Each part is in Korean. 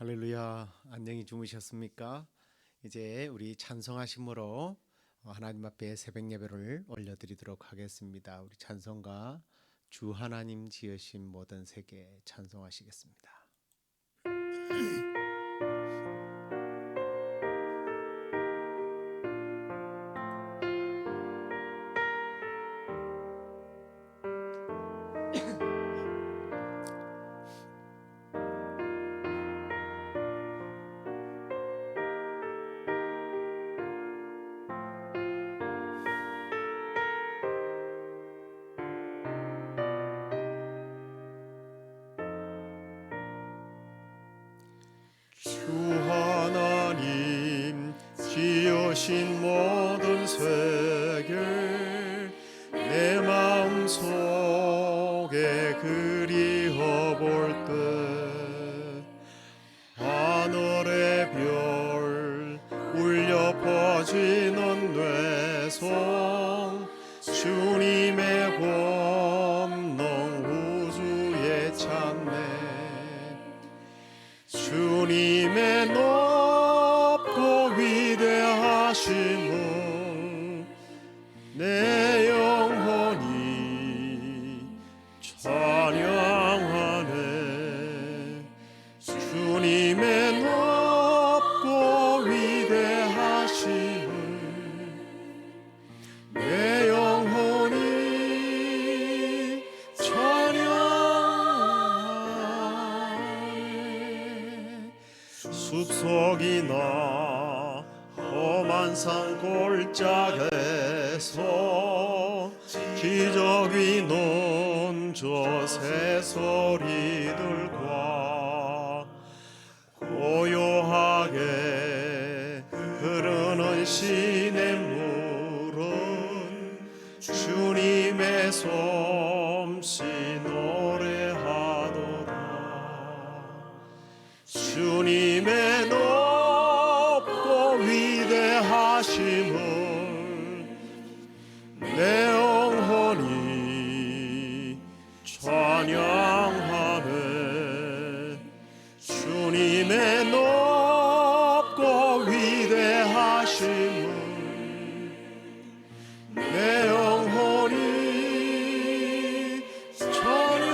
할렐루야, 안녕히 주무셨습니까? 이제 우리 찬송하심으로 하나님 앞에 새벽 예배를 올려드리도록 하겠습니다. 우리 찬송가 주 하나님 지으신 모든 세계 찬송하시겠습니다. 주 하나님 지으신 모든 세계 내 마음속에 그리워 볼 때 하늘의 별 울려 퍼지는 뇌성 주님의 권능 우주에 찬네 주님의 높고 위대하심을 내 영혼이 찬양하네 주님의 높고 위대하심을 내 영혼이 찬양하네 숲속이나 험한 산 골짜기에서 기적이 논 저 새소리들과 고요하게 흐르는 시냇물은 주님의 솜씨 노래하도다 주님의 높고 위대하심을 내 영혼이 찬양하네 주님의 높고 위대하심을 내 영혼이 찬양하네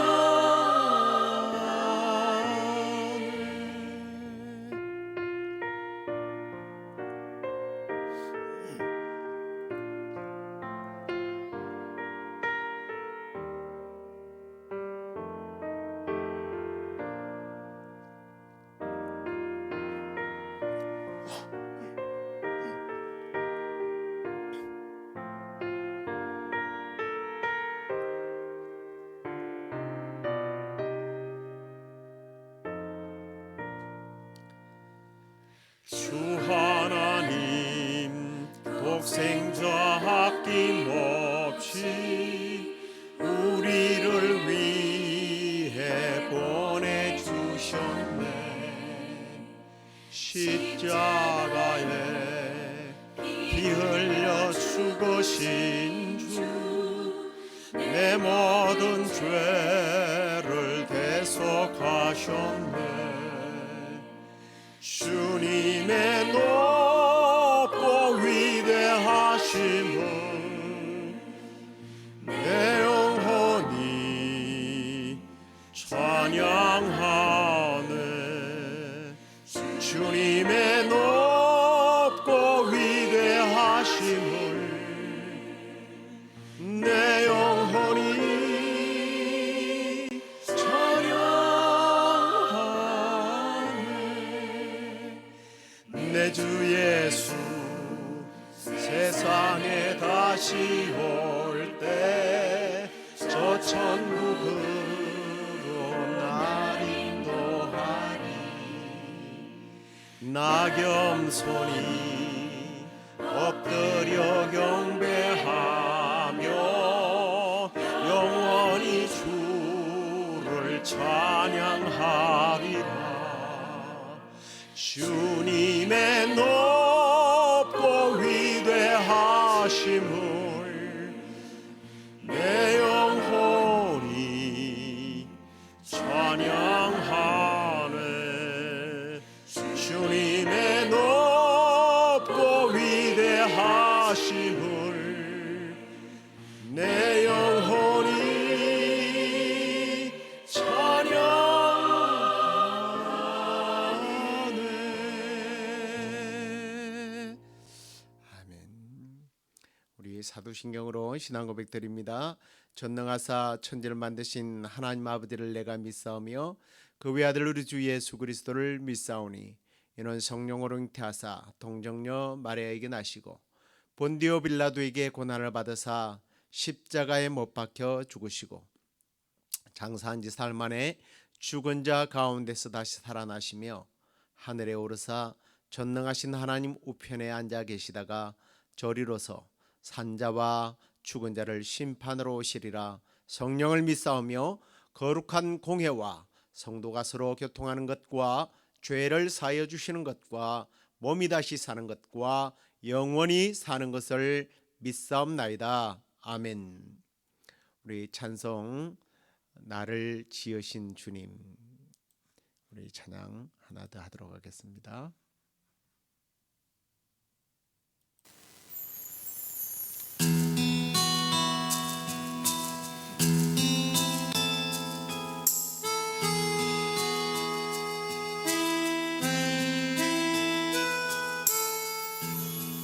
주 하나님 독생자 아낌없이 우리를 위해 보내주셨네 십자가에 피 흘려 죽으신 주 내 모든 죄를 대속하셨네 주님의 높고 위대하심을 내 영혼이 찬양하네 주님의 높고 위대하심을 내 영혼이 찬양하네 내 주 예수 세상에 다시 올 때 저 천국으로 날 인도하리 나 겸손히 엎드려 경배하며 영원히 주를 찬양하리라 주님의 높고 위대하심을 내 영혼이 찬양하네 우리 사도신경으로 신앙 고백드립니다. 전능하사 천지를 만드신 하나님 아버지를 내가 믿사오며 그 외아들 우리 주 예수 그리스도를 믿사오니 이는 성령으로 잉태하사 동정녀 마리아에게 나시고 본디오 빌라도에게 고난을 받으사 십자가에 못 박혀 죽으시고 장사한 지 사흘 만에 죽은 자 가운데서 다시 살아나시며 하늘에 오르사 전능하신 하나님 우편에 앉아 계시다가 저리로서 산자와 죽은 자를 심판으로 오시리라. 성령을 믿사오며 거룩한 공회와 성도가 서로 교통하는 것과 죄를 사하여 주시는 것과 몸이 다시 사는 것과 영원히 사는 것을 믿사옵나이다. 아멘. 우리 찬송 나를 지으신 주님, 우리 찬양 하나 더 하도록 하겠습니다.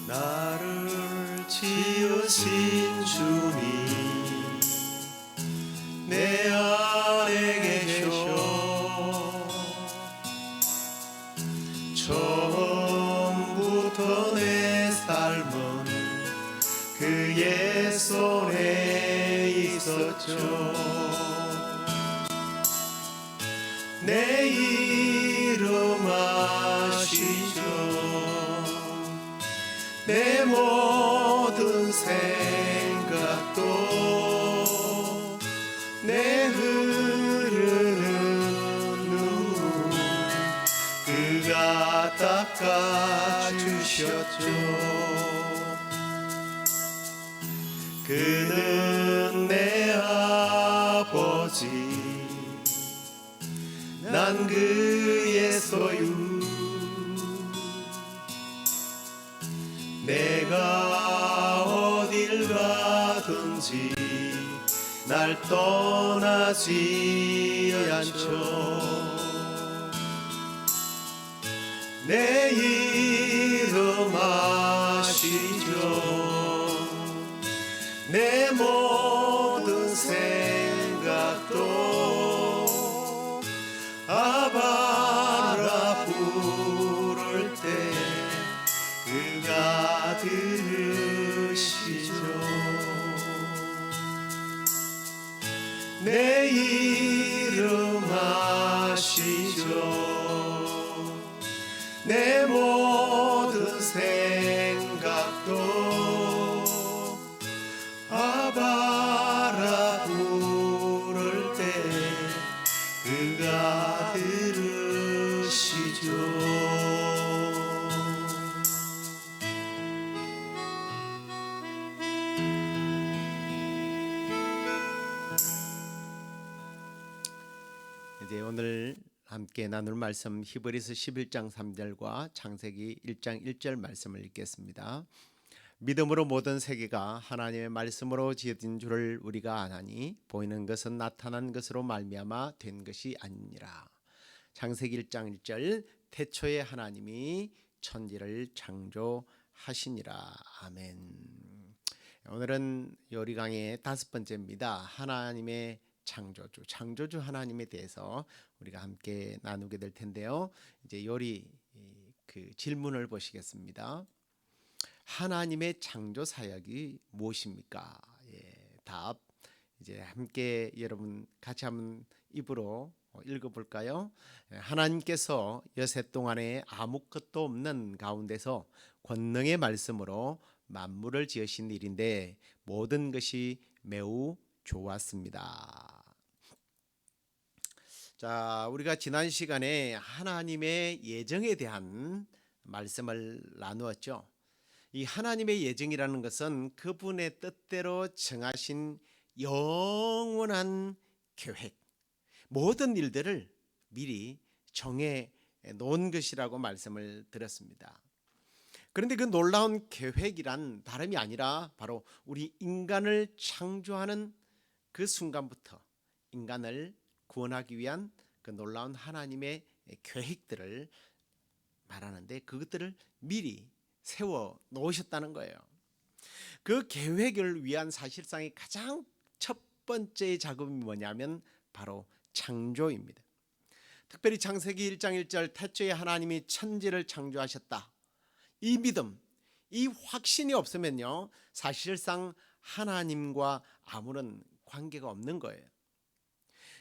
나를 지으신 주님 내 안에 계셔 처음부터 내 삶은 그의 손에 있었죠. 내 이름 아시죠. 내 모든 생각도 내 흐르는 눈물 그가 닦아주셨죠. 그는 내 아버지 난 그의 소유 내가 어딜 가든지 날 떠나지 않죠. 내 이름 아시죠. 내 모든 생각도 아바라 부를 때 그가 들으시죠. 내 이름 아시죠. 내 모든 생각도 아바라 부를 때 그가 들으시죠. 이제 오늘 함께 나눌 말씀 히브리서 11장 3절과 창세기 1장 1절 말씀을 읽겠습니다. 믿음으로 모든 세계가 하나님의 말씀으로 지어진 줄을 우리가 아나니 보이는 것은 나타난 것으로 말미암아 된 것이 아니니라. 창세기 1장 1절 태초에 하나님이 천지를 창조하시니라. 아멘. 오늘은 요리 강의 5번째입니다. 하나님의 창조주 하나님에 대해서 우리가 함께 나누게 될 텐데요. 이제 요리 그 질문을 보시겠습니다. 하나님의 창조 사역이 무엇입니까? 답 이제 함께 여러분 같이 한번 입으로 읽어볼까요? 하나님께서 여세 동안에 아무것도 없는 가운데서 권능의 말씀으로 만물을 지으신 일인데 모든 것이 매우 좋았습니다. 자, 우리가 지난 시간에 하나님의 예정에 대한 말씀을 나누었죠. 이 하나님의 예정이라는 것은 그분의 뜻대로 정하신 영원한 계획, 모든 일들을 미리 정해 놓은 것이라고 말씀을 드렸습니다. 그런데 그 놀라운 계획이란 다름이 아니라 바로 우리 인간을 창조하는 그 순간부터 인간을 구원하기 위한 그 놀라운 하나님의 계획들을 말하는데 그것들을 미리 세워 놓으셨다는 거예요. 그 계획을 위한 사실상의 가장 첫 번째 작업이 뭐냐면 바로 창조입니다. 특별히 창세기 1장 1절 태초에 하나님이 천지를 창조하셨다. 이 믿음, 이 확신이 없으면요, 사실상 하나님과 아무런 관계가 없는 거예요.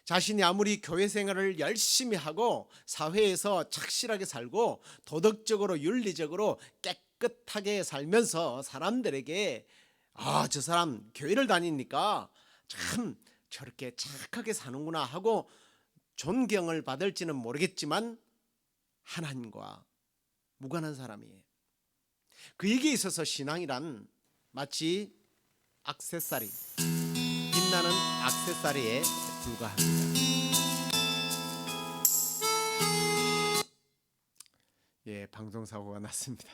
자신이 아무리 교회 생활을 열심히 하고 사회에서 착실하게 살고 도덕적으로 윤리적으로 깨끗하게 살면서 사람들에게 저 사람 교회를 다니니까 참 저렇게 착하게 사는구나 하고 존경을 받을지는 모르겠지만 하나님과 무관한 사람이에요. 그에게 있어서 신앙이란 마치 액세서리, 빛나는 액세서리에 불과합니다. 예, 방송사고가 났습니다.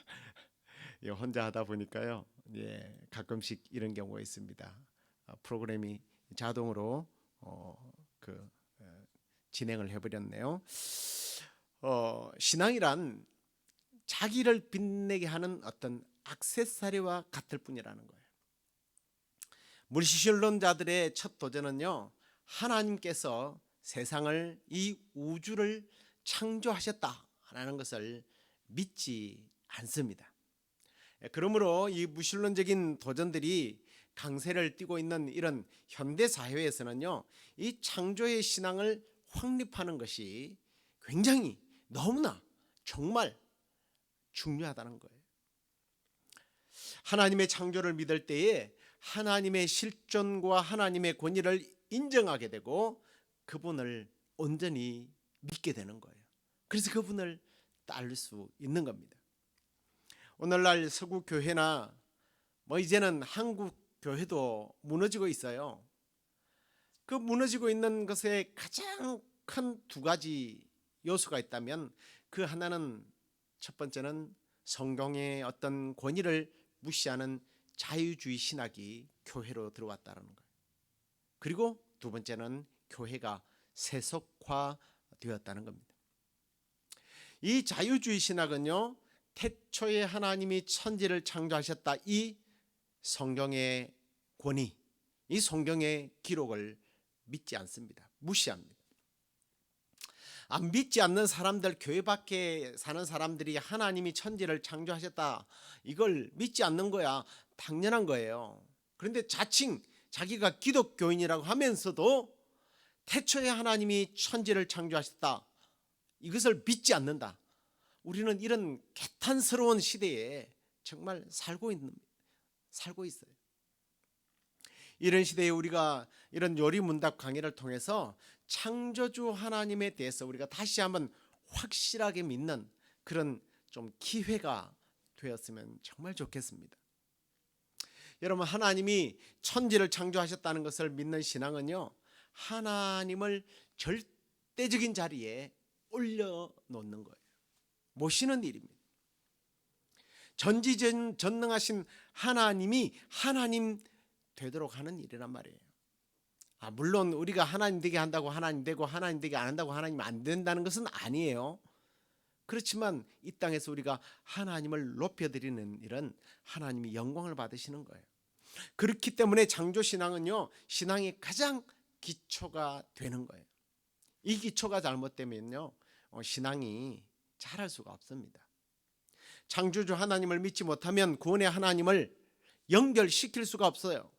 예, 혼자 하다 보니까요, 예, 가끔씩 이런 경우가 있습니다. 프로그램이 자동으로 진행을 해버렸네요. 신앙이란 자기를 빛내게 하는 어떤 액세서리와 같을 뿐이라는 거예요. 물시신론자들의 첫 도전은요, 하나님께서 세상을, 이 우주를 창조하셨다라는 것을 믿지 않습니다. 그러므로 이 무신론적인 도전들이 강세를 띠고 있는 이런 현대 사회에서는요, 이 창조의 신앙을 확립하는 것이 굉장히 너무나 정말 중요하다는 거예요. 하나님의 창조를 믿을 때에 하나님의 실존과 하나님의 권위를 인정하게 되고 그분을 온전히 믿게 되는 거예요. 그래서 그분을 따를 수 있는 겁니다. 오늘날 서구 교회나 이제는 한국 교회도 무너지고 있어요. 그 무너지고 있는 것에 가장 큰 두 가지 요소가 있다면 그 하나는, 첫 번째는 성경의 어떤 권위를 무시하는 자유주의 신학이 교회로 들어왔다는 거예요. 그리고 두 번째는 교회가 세속화되었다는 겁니다. 이 자유주의 신학은요, 태초에 하나님이 천지를 창조하셨다, 이 성경의 권위, 이 성경의 기록을 믿지 않습니다. 무시합니다. 안 믿지 않는 사람들, 교회 밖에 사는 사람들이 하나님이 천지를 창조하셨다, 이걸 믿지 않는 거야 당연한 거예요. 그런데 자칭 자기가 기독교인이라고 하면서도 태초에 하나님이 천지를 창조하셨다, 이것을 믿지 않는다. 우리는 이런 개탄스러운 시대에 정말 살고 있어요. 이런 시대에 우리가 이런 요리문답 강의를 통해서 창조주 하나님에 대해서 우리가 다시 한번 확실하게 믿는 그런 좀 기회가 되었으면 정말 좋겠습니다. 여러분, 하나님이 천지를 창조하셨다는 것을 믿는 신앙은요, 하나님을 절대적인 자리에 올려놓는 거예요. 모시는 일입니다. 전지전능하신 하나님이 하나님 되도록 하는 일이란 말이에요. 물론 우리가 하나님 되게 한다고 하나님 되고 하나님 되게 안 한다고 하나님 안 된다는 것은 아니에요. 그렇지만 이 땅에서 우리가 하나님을 높여드리는 일은 하나님이 영광을 받으시는 거예요. 그렇기 때문에 창조신앙은요, 신앙의 가장 기초가 되는 거예요. 이 기초가 잘못되면요, 신앙이 자랄 수가 없습니다. 창조주 하나님을 믿지 못하면 구원의 하나님을 연결시킬 수가 없어요.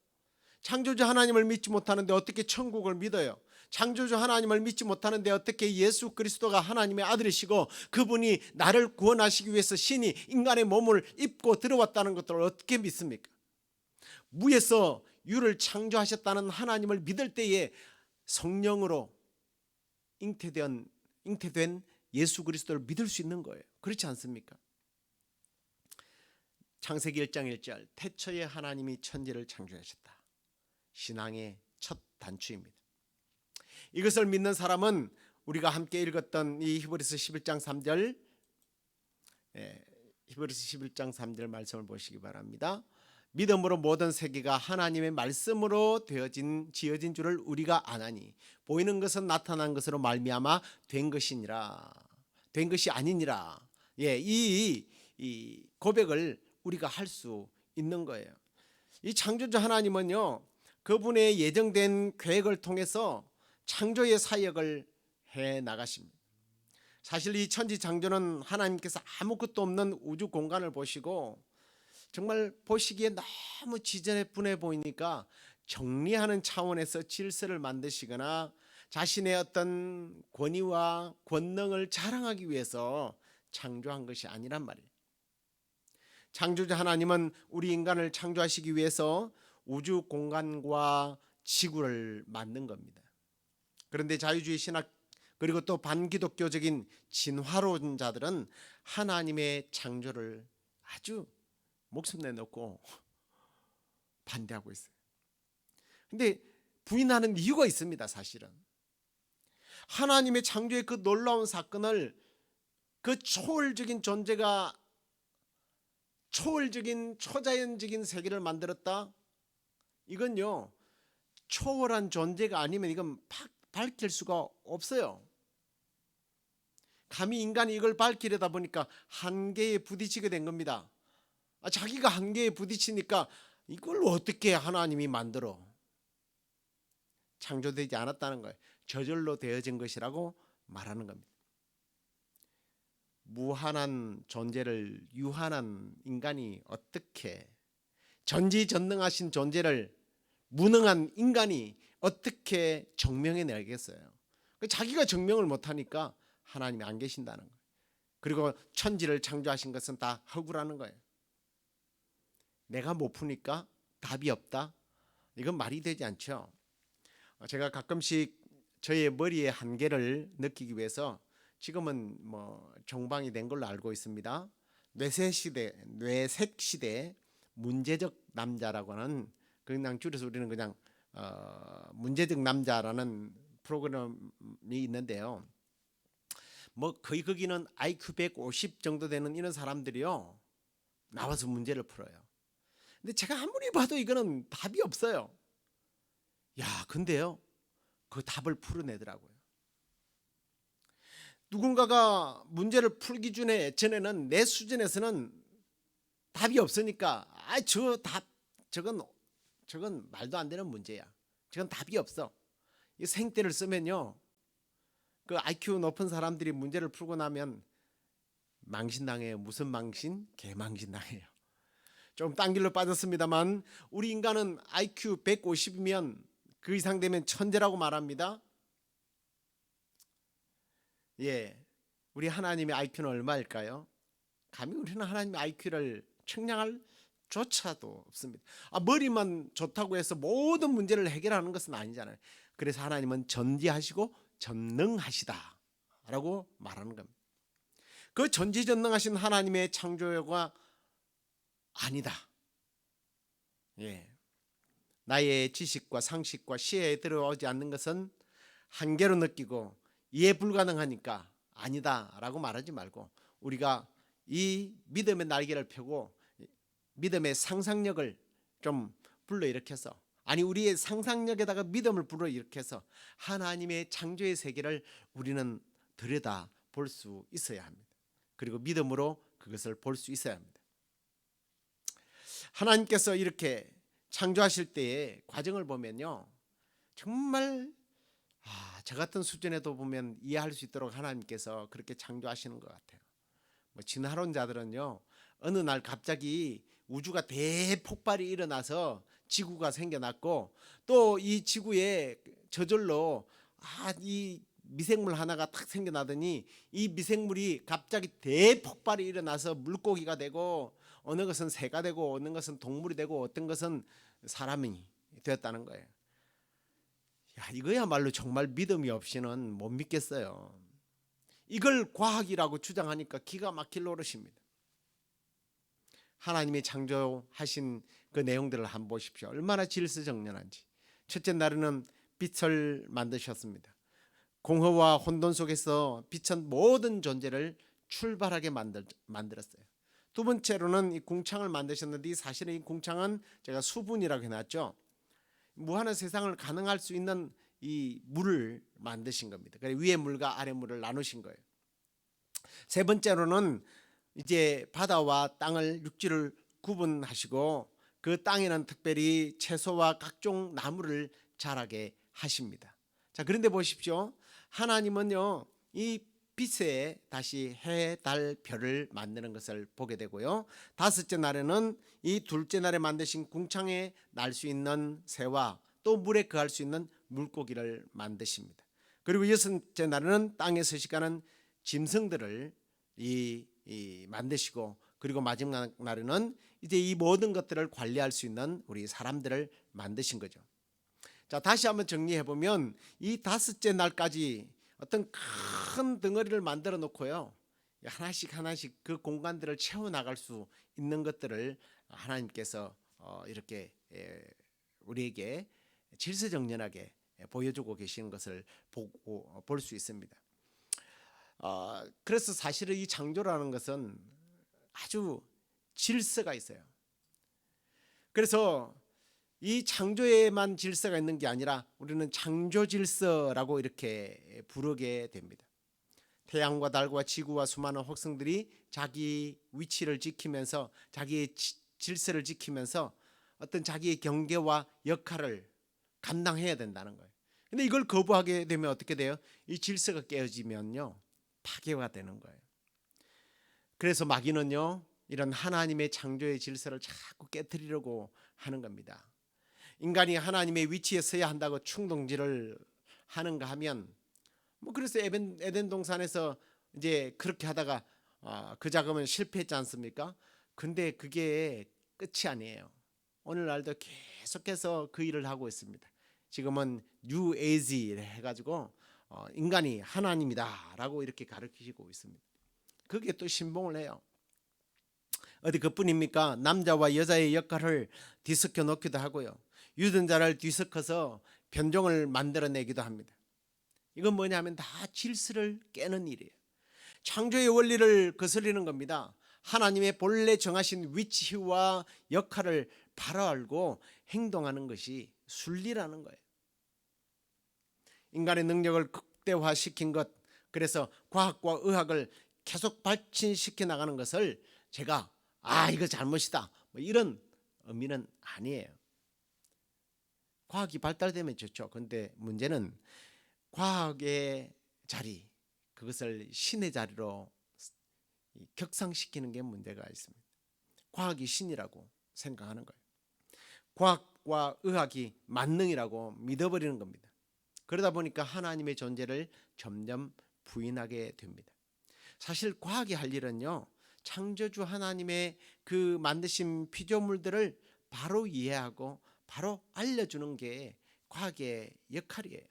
창조주 하나님을 믿지 못하는데 어떻게 천국을 믿어요? 창조주 하나님을 믿지 못하는데 어떻게 예수 그리스도가 하나님의 아들이시고 그분이 나를 구원하시기 위해서 신이 인간의 몸을 입고 들어왔다는 것들을 어떻게 믿습니까? 무에서 유를 창조하셨다는 하나님을 믿을 때에 성령으로 잉태된 예수 그리스도를 믿을 수 있는 거예요. 그렇지 않습니까? 창세기 1장 1절 태초에 하나님이 천지를 창조하셨다. 신앙의 첫 단추입니다. 이것을 믿는 사람은 우리가 함께 읽었던 이 히브리서 11장 3절, 히브리서 11장 3절 말씀을 보시기 바랍니다. 믿음으로 모든 세계가 하나님의 말씀으로 지어진 줄을 우리가 아나니 보이는 것은 나타난 것으로 말미암아 된 것이 아니니라. 이 고백을 우리가 할 수 있는 거예요. 이 창조주 하나님은요, 그분의 예정된 계획을 통해서 창조의 사역을 해 나가십니다. 사실 이 천지창조는 하나님께서 아무것도 없는 우주 공간을 보시고 정말 보시기에 너무 지저분해 보이니까 정리하는 차원에서 질서를 만드시거나 자신의 어떤 권위와 권능을 자랑하기 위해서 창조한 것이 아니란 말이에요. 창조자 하나님은 우리 인간을 창조하시기 위해서 우주 공간과 지구를 만든 겁니다. 그런데 자유주의 신학 그리고 또 반기독교적인 진화론자들은 하나님의 창조를 아주 목숨 내놓고 반대하고 있어요. 근데 부인하는 이유가 있습니다. 사실은 하나님의 창조의 그 놀라운 사건을 그 초월적인 존재가 초월적인 초자연적인 세계를 만들었다. 이건요, 초월한 존재가 아니면 이건 밝힐 수가 없어요. 감히 인간이 이걸 밝히려다 보니까 한계에 부딪히게 된 겁니다. 자기가 한계에 부딪히니까 이걸 어떻게 하나님이 만들어? 창조되지 않았다는 거예요. 저절로 되어진 것이라고 말하는 겁니다. 무한한 존재를 유한한 인간이 어떻게, 전지전능하신 존재를 무능한 인간이 어떻게 증명해 내겠어요? 자기가 증명을 못하니까 하나님이 안 계신다는 거예요. 그리고 천지를 창조하신 것은 다 허구라는 거예요. 내가 못 푸니까 답이 없다? 이건 말이 되지 않죠. 제가 가끔씩 저의 머리의 한계를 느끼기 위해서 지금은 종방이 된 걸로 알고 있습니다. 뇌색 시대 문제적 남자라고 하는, 그냥 줄여서 우리는 그냥 문제적 남자라는 프로그램이 있는데요. 거의 거기는 IQ 150 정도 되는 이런 사람들이요 나와서 문제를 풀어요. 근데 제가 아무리 봐도 이거는 답이 없어요. 근데요, 그 답을 풀어내더라고요. 누군가가 문제를 풀기 전에는 내 수준에서는 답이 없으니까 저건 말도 안 되는 문제야. 저건 답이 없어. 이 생떼를 쓰면요, 그 IQ 높은 사람들이 문제를 풀고 나면 망신당해요. 무슨 망신? 개망신당해요. 좀 딴 길로 빠졌습니다만 우리 인간은 IQ 150이면 그 이상 되면 천재라고 말합니다. 우리 하나님의 IQ는 얼마일까요? 감히 우리는 하나님의 IQ를 측량할 조차도 없습니다. 머리만 좋다고 해서 모든 문제를 해결하는 것은 아니잖아요. 그래서 하나님은 전지하시고 전능하시다라고 말하는 겁니다. 그 전지전능하신 하나님의 창조가 아니다. 나의 지식과 상식과 시야에 들어오지 않는 것은 한계로 느끼고 이해 불가능하니까 아니다라고 말하지 말고 우리가 이 믿음의 날개를 펴고 믿음의 상상력을 좀 불러일으켜서, 우리의 상상력에다가 믿음을 불러일으켜서 하나님의 창조의 세계를 우리는 들여다 볼 수 있어야 합니다. 그리고 믿음으로 그것을 볼 수 있어야 합니다. 하나님께서 이렇게 창조하실 때의 과정을 보면요, 정말 저 같은 수준에도 보면 이해할 수 있도록 하나님께서 그렇게 창조하시는 것 같아요. 진화론자들은요, 어느 날 갑자기 우주가 대폭발이 일어나서 지구가 생겨났고 또 이 지구에 저절로 이 미생물 하나가 탁 생겨나더니 이 미생물이 갑자기 대폭발이 일어나서 물고기가 되고 어느 것은 새가 되고 어느 것은 동물이 되고 어떤 것은 사람이 되었다는 거예요. 이거야말로 정말 믿음이 없이는 못 믿겠어요. 이걸 과학이라고 주장하니까 기가 막힐 노릇입니다. 하나님이 창조하신 그 내용들을 한번 보십시오. 얼마나 질서정연한지. 첫째 날에는 빛을 만드셨습니다. 공허와 혼돈 속에서 빛은 모든 존재를 출발하게 만들었어요. 두 번째로는 이 궁창을 만드셨는데 사실은 이 궁창은 제가 수분이라고 해놨죠. 무한한 세상을 가능할 수 있는 이 물을 만드신 겁니다. 그래서 위에 물과 아래 물을 나누신 거예요. 세 번째로는 이제 바다와 땅을 육지를 구분하시고 그 땅에는 특별히 채소와 각종 나무를 자라게 하십니다. 자, 그런데 보십시오. 하나님은요, 이 빛에 다시 해, 달, 별을 만드는 것을 보게 되고요. 다섯째 날에는 이 둘째 날에 만드신 궁창에 날 수 있는 새와 또 물에 거할 수 있는 물고기를 만드십니다. 그리고 여섯째 날에는 땅에 서식하는 짐승들을 만드시고, 그리고 마지막 날에는 이제 이 모든 것들을 관리할 수 있는 우리 사람들을 만드신 거죠. 자, 다시 한번 정리해 보면 이 다섯째 날까지 어떤 큰 덩어리를 만들어 놓고요, 하나씩 그 공간들을 채워 나갈 수 있는 것들을 하나님께서 이렇게 우리에게 질서정연하게 보여주고 계시는 것을 볼 수 있습니다. 그래서 사실은 이 창조라는 것은 아주 질서가 있어요. 그래서 이 창조에만 질서가 있는 게 아니라 우리는 창조 질서라고 이렇게 부르게 됩니다. 태양과 달과 지구와 수많은 혹성들이 자기 위치를 지키면서 자기의 질서를 지키면서 어떤 자기의 경계와 역할을 감당해야 된다는 거예요. 근데 이걸 거부하게 되면 어떻게 돼요? 이 질서가 깨어지면요, 파괴가 되는 거예요. 그래서 마귀는요, 이런 하나님의 창조의 질서를 자꾸 깨뜨리려고 하는 겁니다. 인간이 하나님의 위치에 서야 한다고 충동질을 하는가 하면, 그래서 에덴 동산에서 이제 그렇게 하다가 그 작업은 실패했지 않습니까? 근데 그게 끝이 아니에요. 오늘날도 계속해서 그 일을 하고 있습니다. 지금은 뉴 에이지 해가지고 인간이 하나님이다라고 이렇게 가르치고 있습니다. 그게 또 신봉을 해요. 어디 그뿐입니까? 남자와 여자의 역할을 뒤섞여 놓기도 하고요, 유전자를 뒤섞어서 변종을 만들어내기도 합니다. 이건 뭐냐면 다 질서를 깨는 일이에요. 창조의 원리를 거스르는 겁니다. 하나님의 본래 정하신 위치와 역할을 바로 알고 행동하는 것이 순리라는 거예요. 인간의 능력을 극대화시킨 것, 그래서 과학과 의학을 계속 발전시켜 나가는 것을 제가 이거 잘못이다 이런 의미는 아니에요. 과학이 발달되면 좋죠. 그런데 문제는 과학의 자리, 그것을 신의 자리로 격상시키는 게 문제가 있습니다. 과학이 신이라고 생각하는 거예요. 과학과 의학이 만능이라고 믿어버리는 겁니다. 그러다 보니까 하나님의 존재를 점점 부인하게 됩니다. 사실 과학이 할 일은요, 창조주 하나님의 그 만드신 피조물들을 바로 이해하고 바로 알려주는 게 과학의 역할이에요.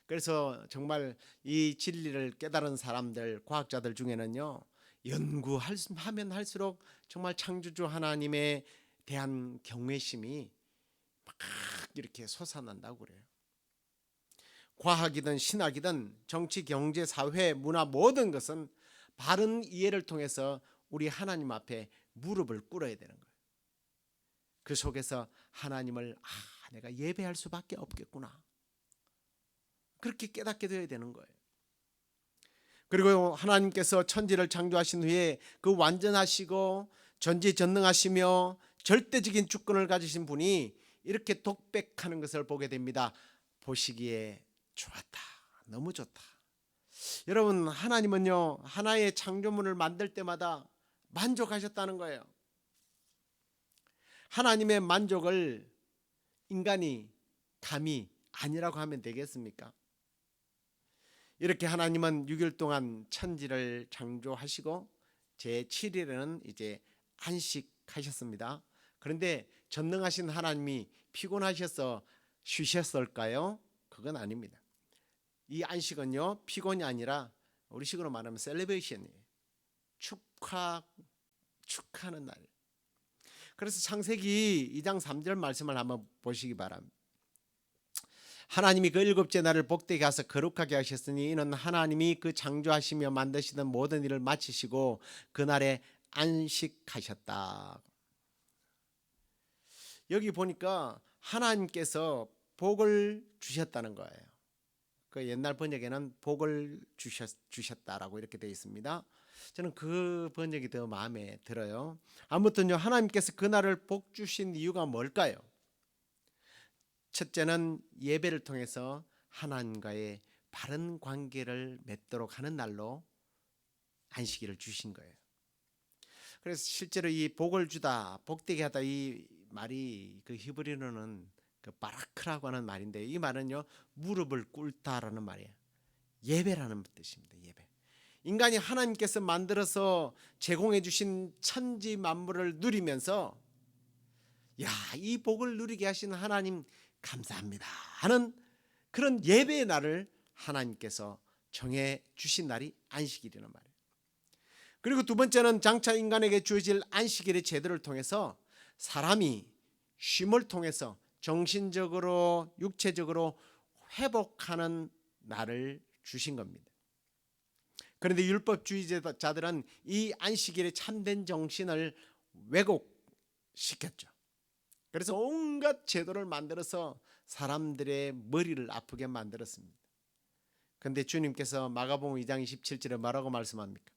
그래서 정말 이 진리를 깨달은 사람들, 과학자들 중에는요, 연구하면 할수록 정말 창조주 하나님에 대한 경외심이 막 이렇게 솟아난다고 그래요. 과학이든 신학이든 정치, 경제, 사회, 문화 모든 것은 바른 이해를 통해서 우리 하나님 앞에 무릎을 꿇어야 되는 거예요. 그 속에서 하나님을 내가 예배할 수밖에 없겠구나, 그렇게 깨닫게 되어야 되는 거예요. 그리고 하나님께서 천지를 창조하신 후에 그 완전하시고 전지전능하시며 절대적인 주권을 가지신 분이 이렇게 독백하는 것을 보게 됩니다. 보시기에 좋았다, 너무 좋다. 여러분, 하나님은요, 하나의 창조물을 만들 때마다 만족하셨다는 거예요. 하나님의 만족을 인간이 감히 아니라고 하면 되겠습니까? 이렇게 하나님은 6일 동안 천지를 창조하시고 제7일에는 이제 안식하셨습니다. 그런데 전능하신 하나님이 피곤하셔서 쉬셨을까요? 그건 아닙니다. 이 안식은요, 피곤이 아니라 우리식으로 말하면 셀레브레이션이에요. 축하하는 날. 그래서 창세기 2장 3절 말씀을 한번 보시기 바랍니다. 하나님이 그 일곱째 날을 복되게 하사 거룩하게 하셨으니 이는 하나님이 그 창조하시며 만드시던 모든 일을 마치시고 그날에 안식하셨다. 여기 보니까 하나님께서 복을 주셨다는 거예요. 그 옛날 번역에는 복을 주셨다라고 이렇게 되어 있습니다. 저는 그 번역이 더 마음에 들어요. 아무튼요, 하나님께서 그날을 복 주신 이유가 뭘까요? 첫째는 예배를 통해서 하나님과의 바른 관계를 맺도록 하는 날로 안식일을 주신 거예요. 그래서 실제로 이 복을 주다, 복되게 하다 이 말이 그 히브리어로는 그 바라크라고 하는 말인데, 이 말은요 무릎을 꿇다라는 말이에요. 예배라는 뜻입니다. 예배. 인간이 하나님께서 만들어서 제공해 주신 천지 만물을 누리면서 야, 이 복을 누리게 하신 하나님 감사합니다 하는 그런 예배의 날을 하나님께서 정해 주신 날이 안식일이란 말이에요. 그리고 두 번째는 장차 인간에게 주어질 안식일의 제도를 통해서 사람이 쉼을 통해서 정신적으로 육체적으로 회복하는 날을 주신 겁니다. 그런데 율법주의자들은 이 안식일의 참된 정신을 왜곡시켰죠. 그래서 온갖 제도를 만들어서 사람들의 머리를 아프게 만들었습니다. 그런데 주님께서 마가복음 2장 27절에 뭐라고 말씀합니까?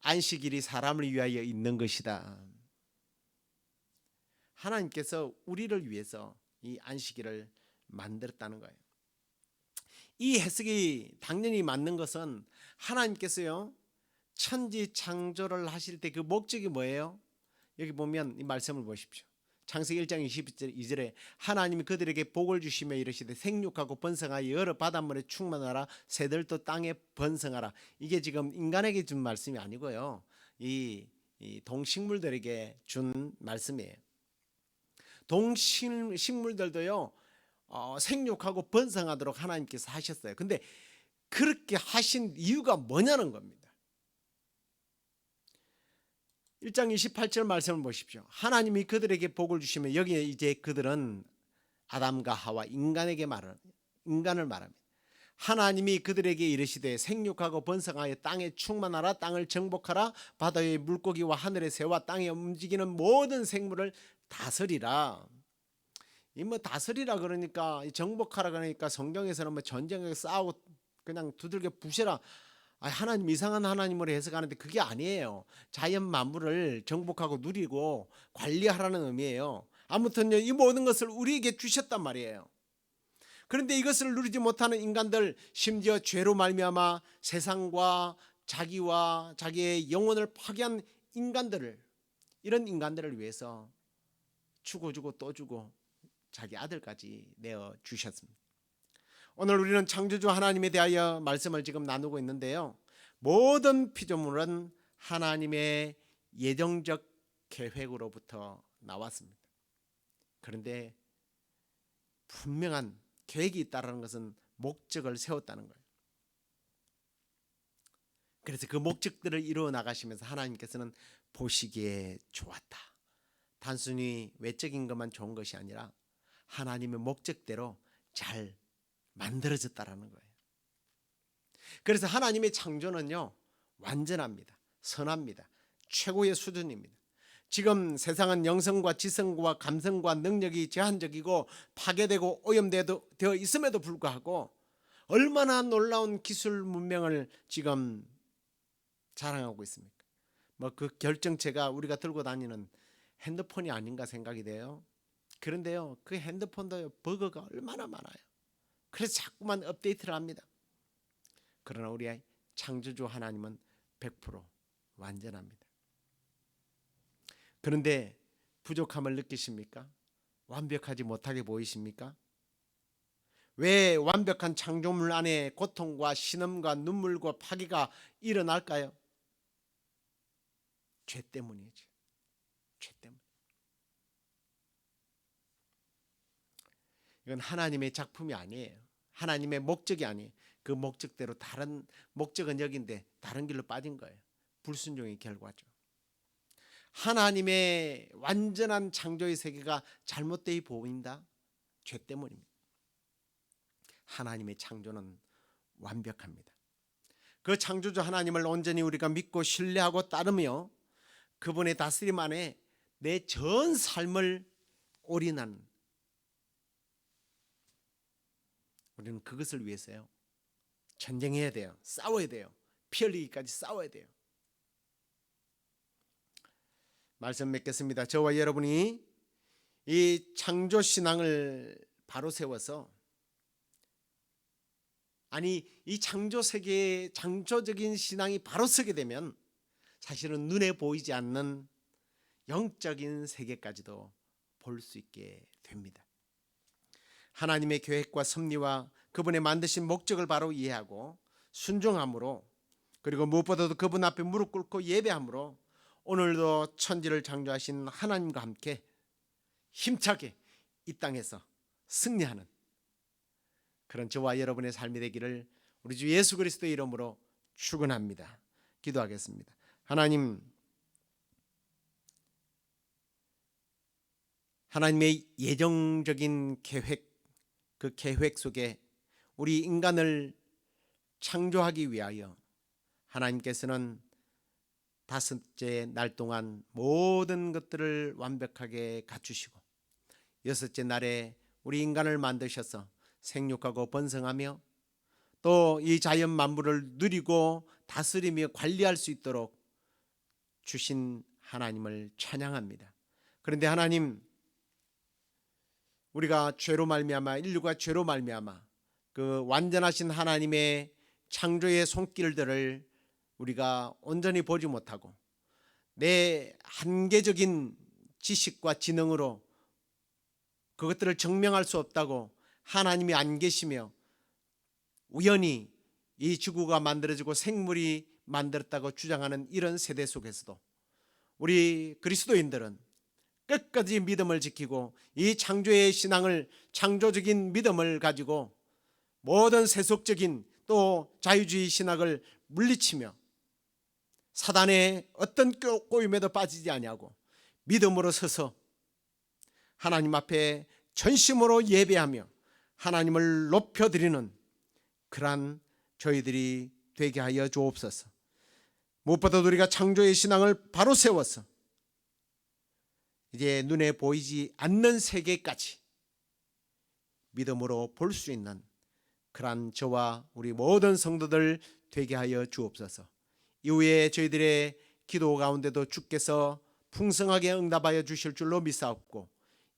안식일이 사람을 위하여 있는 것이다. 하나님께서 우리를 위해서 이 안식일을 만들었다는 거예요. 이 해석이 당연히 맞는 것은 하나님께서요 천지 창조를 하실 때 그 목적이 뭐예요? 여기 보면 이 말씀을 보십시오. 창세기 1장 22절에 하나님이 그들에게 복을 주시며 이르시되 생육하고 번성하여 여러 바닷물에 충만하라 새들도 땅에 번성하라. 이게 지금 인간에게 준 말씀이 아니고요, 이 동식물들에게 준 말씀이에요. 동식물들도요 생육하고 번성하도록 하나님께서 하셨어요. 근데 그렇게 하신 이유가 뭐냐는 겁니다. 1장 28절 말씀을 보십시오. 하나님이 그들에게 복을 주시면, 여기에 이제 그들은 아담과 하와 인간을 말합니다. 하나님이 그들에게 이르시되 생육하고 번성하여 땅에 충만하라 땅을 정복하라 바다의 물고기와 하늘의 새와 땅에 움직이는 모든 생물을 다스리라. 이 뭐 다스리라 그러니까, 정복하라 그러니까 성경에서는 뭐 전쟁에 싸우고 그냥 두들겨 부셔라, 하나님 이상한 하나님으로 해석하는데 그게 아니에요. 자연 만물을 정복하고 누리고 관리하라는 의미예요. 아무튼요 이 모든 것을 우리에게 주셨단 말이에요. 그런데 이것을 누리지 못하는 인간들, 심지어 죄로 말미암아 세상과 자기와 자기의 영혼을 파괴한 인간들을, 이런 인간들을 위해서 주고 또 주고 자기 아들까지 내어 주셨습니다. 오늘 우리는 창조주 하나님에 대하여 말씀을 지금 나누고 있는데요, 모든 피조물은 하나님의 예정적 계획으로부터 나왔습니다. 그런데 분명한 계획이 있다는 것은 목적을 세웠다는 거예요. 그래서 그 목적들을 이루어 나가시면서 하나님께서는 보시기에 좋았다. 단순히 외적인 것만 좋은 것이 아니라 하나님의 목적대로 잘 만들어졌다라는 거예요. 그래서 하나님의 창조는요 완전합니다. 선합니다. 최고의 수준입니다. 지금 세상은 영성과 지성과 감성과 능력이 제한적이고 파괴되고 오염되어 있음에도 불구하고 얼마나 놀라운 기술 문명을 지금 자랑하고 있습니까? 뭐 그 결정체가 우리가 들고 다니는 핸드폰이 아닌가 생각이 돼요. 그런데요 그 핸드폰도 버그가 얼마나 많아요. 그래서 자꾸만 업데이트를 합니다. 그러나 우리의 창조주 하나님은 100% 완전합니다. 그런데 부족함을 느끼십니까? 완벽하지 못하게 보이십니까? 왜 완벽한 창조물 안에 고통과 신음과 눈물과 파괴가 일어날까요? 죄 때문이죠. 죄 때문. 이건 하나님의 작품이 아니에요. 하나님의 목적이 아니에요. 그 목적대로 다른 목적은 여기인데 다른 길로 빠진 거예요. 불순종의 결과죠. 하나님의 완전한 창조의 세계가 잘못되어 보인다? 죄 때문입니다. 하나님의 창조는 완벽합니다. 그 창조주 하나님을 온전히 우리가 믿고 신뢰하고 따르며 그분의 다스림 안에 내 전 삶을 올인한, 우리는 그것을 위해서요 전쟁해야 돼요. 싸워야 돼요. 피 흘리기까지 싸워야 돼요. 말씀 맺겠습니다. 저와 여러분이 이 창조 신앙을 바로 세워서, 이 창조 세계의 창조적인 신앙이 바로 서게 되면 사실은 눈에 보이지 않는 영적인 세계까지도 볼 수 있게 됩니다. 하나님의 계획과 섭리와 그분의 만드신 목적을 바로 이해하고 순종함으로, 그리고 무엇보다도 그분 앞에 무릎 꿇고 예배함으로 오늘도 천지를 창조하신 하나님과 함께 힘차게 이 땅에서 승리하는 그런 저와 여러분의 삶이 되기를 우리 주 예수 그리스도의 이름으로 축원합니다. 기도하겠습니다. 하나님의 예정적인 계획, 그 계획 속에 우리 인간을 창조하기 위하여 하나님께서는 다섯째 날 동안 모든 것들을 완벽하게 갖추시고 여섯째 날에 우리 인간을 만드셔서 생육하고 번성하며 또 이 자연 만물을 누리고 다스리며 관리할 수 있도록 주신 하나님을 찬양합니다. 그런데 하나님, 우리가 죄로 말미암아, 인류가 죄로 말미암아 그 완전하신 하나님의 창조의 손길들을 우리가 온전히 보지 못하고 내 한계적인 지식과 지능으로 그것들을 증명할 수 없다고 하나님이 안 계시며 우연히 이 지구가 만들어지고 생물이 만들었다고 주장하는 이런 세대 속에서도 우리 그리스도인들은 끝까지 믿음을 지키고 이 창조의 신앙을, 창조적인 믿음을 가지고 모든 세속적인 또 자유주의 신학을 물리치며 사단의 어떤 꼬임에도 빠지지 아니하고 믿음으로 서서 하나님 앞에 전심으로 예배하며 하나님을 높여드리는 그러한 저희들이 되게 하여 주옵소서. 무엇보다도 우리가 창조의 신앙을 바로 세워서 이제 눈에 보이지 않는 세계까지 믿음으로 볼 수 있는 그러한 저와 우리 모든 성도들 되게 하여 주옵소서. 이후에 저희들의 기도 가운데도 주께서 풍성하게 응답하여 주실 줄로 믿사옵고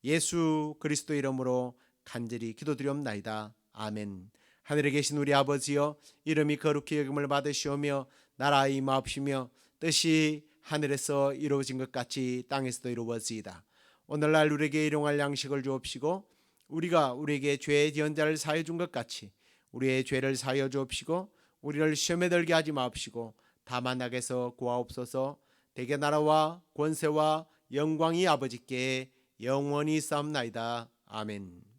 예수 그리스도 이름으로 간절히 기도드리옵나이다. 아멘. 하늘에 계신 우리 아버지여, 이름이 거룩히 여김을 받으시오며 나라 임하옵시며 뜻이 하늘에서 이루어진 것 같이 땅에서도 이루어지이다. 오늘날 우리에게 일용할 양식을 주옵시고 우리가 우리에게 죄의 지은 자를 사하여 준 것 같이 우리의 죄를 사하여 주옵시고 우리를 시험에 들게 하지 마옵시고 다만 악에서 구하옵소서. 대개 나라와 권세와 영광이 아버지께 영원히 있사옵나이다. 아멘.